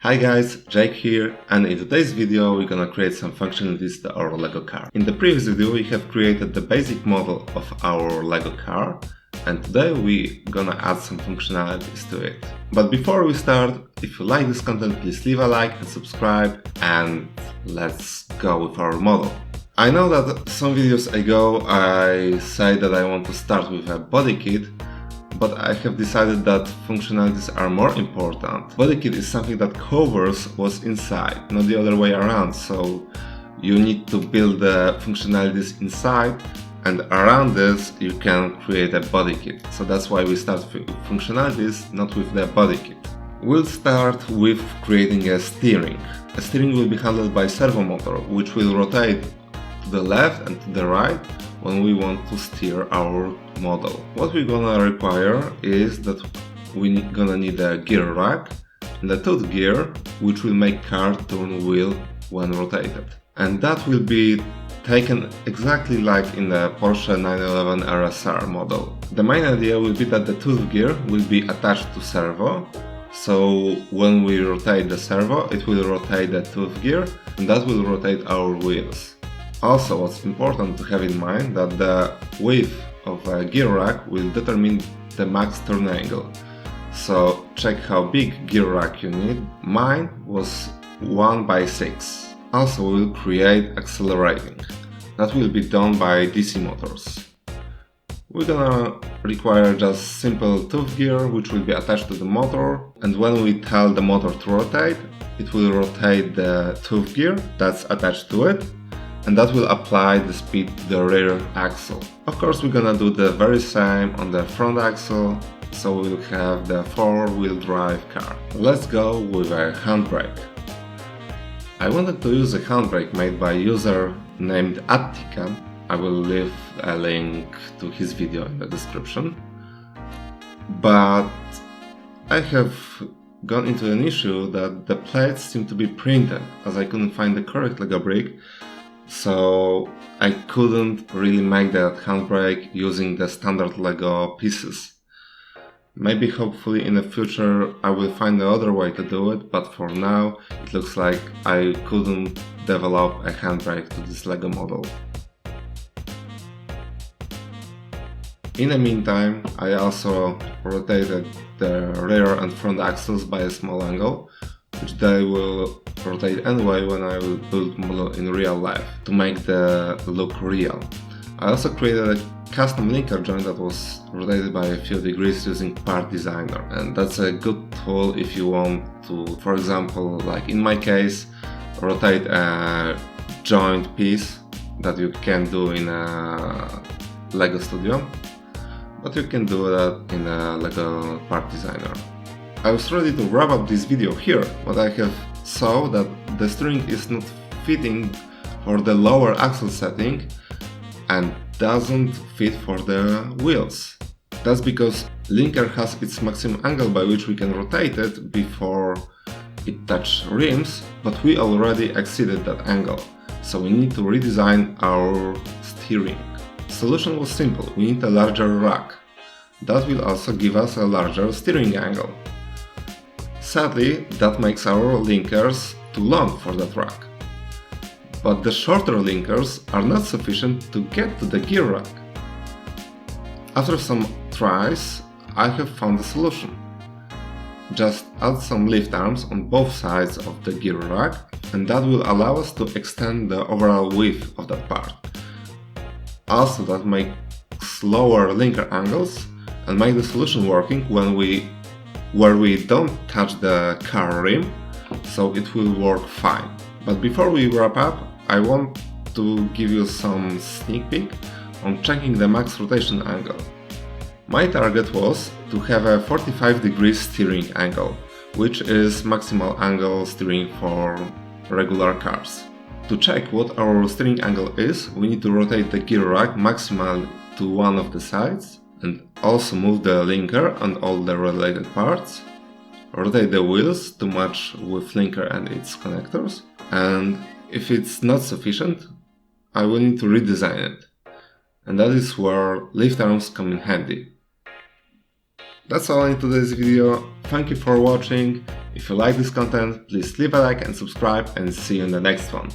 Hi guys, Jake here, and in today's video we're gonna create some functionalities to our Lego car. In the previous video we have created the basic model of our Lego car, and today we're gonna add some functionalities to it. But before we start, if you like this content, please leave a like and subscribe, and let's go with our model. I know that some videos ago I said that I want to start with a body kit, but I have decided that functionalities are more important. Bodykit is something that covers what's inside, not the other way around, so you need to build the functionalities inside, and around this you can create a bodykit. So that's why we start with functionalities, not with the bodykit. We'll start with creating a steering. A steering will be handled by servo motor, which will rotate to the left and to the right when we want to steer our model. What we're gonna require is that we're gonna need a gear rack and a tooth gear, which will make car turn wheel when rotated. And that will be taken exactly like in the Porsche 911 RSR model. The main idea will be that the tooth gear will be attached to servo, so when we rotate the servo, it will rotate the tooth gear, and that will rotate our wheels. Also, what's important to have in mind that the width of a gear rack will determine the max turn angle. So check how big gear rack you need. Mine was 1/6. Also, we'll create accelerating. That will be done by DC motors. We're gonna require just simple tooth gear, which will be attached to the motor, and when we tell the motor to rotate, it will rotate the tooth gear that's attached to it, and that will apply the speed to the rear axle. Of course, we're gonna do the very same on the front axle, so we'll have the 4-wheel drive car. Let's go with a handbrake. I wanted to use a handbrake made by a user named Attika. I will leave a link to his video in the description. But I have gone into an issue that the plates seem to be printed, as I couldn't find the correct Lego brick. So I couldn't really make that handbrake using the standard Lego pieces. Maybe hopefully in the future I will find the other way to do it, but for now it looks like I couldn't develop a handbrake to this Lego model. In the meantime, I also rotated the rear and front axles by a small angle, which they will rotate anyway when I will build model in real life to make the look real. I also created a custom linker joint that was rotated by a few degrees using Part Designer, and that's a good tool if you want to, for example, like in my case, rotate a joint piece that you can do in a Lego Studio, but you can do that in a Lego Part Designer. I was ready to wrap up this video here, but I have saw that the steering is not fitting for the lower axle setting and doesn't fit for the wheels. That's because linker has its maximum angle by which we can rotate it before it touches rims, but we already exceeded that angle, so we need to redesign our steering. The solution was simple: we need a larger rack. That will also give us a larger steering angle. Sadly, that makes our linkers too long for that rack. But the shorter linkers are not sufficient to get to the gear rack. After some tries, I have found a solution. Just add some lift arms on both sides of the gear rack, and that will allow us to extend the overall width of that part. Also, that makes lower linker angles and make the solution working where we don't touch the car rim, so it will work fine. But before we wrap up, I want to give you some sneak peek on checking the max rotation angle. My target was to have a 45 degrees steering angle, which is maximal angle steering for regular cars. To check what our steering angle is, we need to rotate the gear rack maximally to one of the sides, and also move the linker and all the related parts, rotate the wheels to match with linker and its connectors, and if it's not sufficient, I will need to redesign it, and that is where lift arms come in handy. That's all in today's video. Thank you for watching. If you like this content, please leave a like and subscribe, and see you in the next one.